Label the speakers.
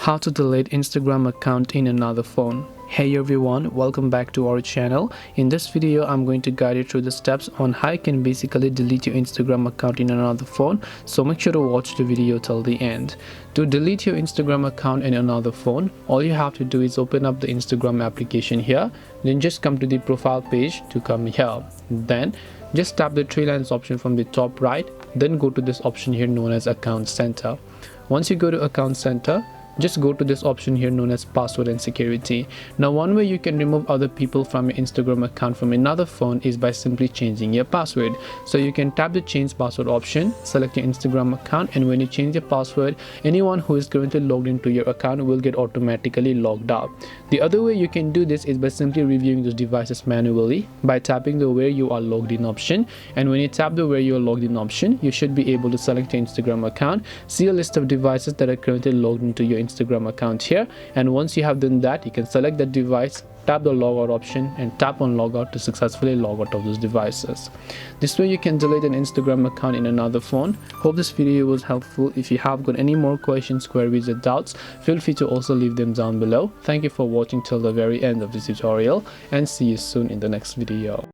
Speaker 1: How to delete Instagram account in another phone. Hey everyone, welcome back to our channel. In this video I'm going to guide you through the steps on how you can basically delete your Instagram account in another phone, so make sure to watch the video till the end. To delete your Instagram account in another phone, all you have to do is open up the Instagram application here, then just come to the profile page to come here. Then just tap the three lines option from the top right, then go to this option here known as Account Center. Once you go to Account Center, just go to this option here known as password and security. Now one way you can remove other people from your Instagram account from another phone is by simply changing your password. So you can tap the change password option, select your Instagram account, and when you change your password, anyone who is currently logged into your account will get automatically logged out. The other way you can do this is by simply reviewing those devices manually by tapping the where you are logged in option, and when you tap the where you are logged in option, you should be able to select your Instagram account, see a list of devices that are currently logged into your Instagram account here, and once you have done that, you can select that device, tap the logout option, and tap on logout to successfully log out of those devices. This way you can delete an Instagram account in another phone. Hope this video was helpful. If you have got any more questions, queries, or doubts, feel free to also leave them down below. Thank you for watching till the very end of this tutorial, and see you soon in the next video.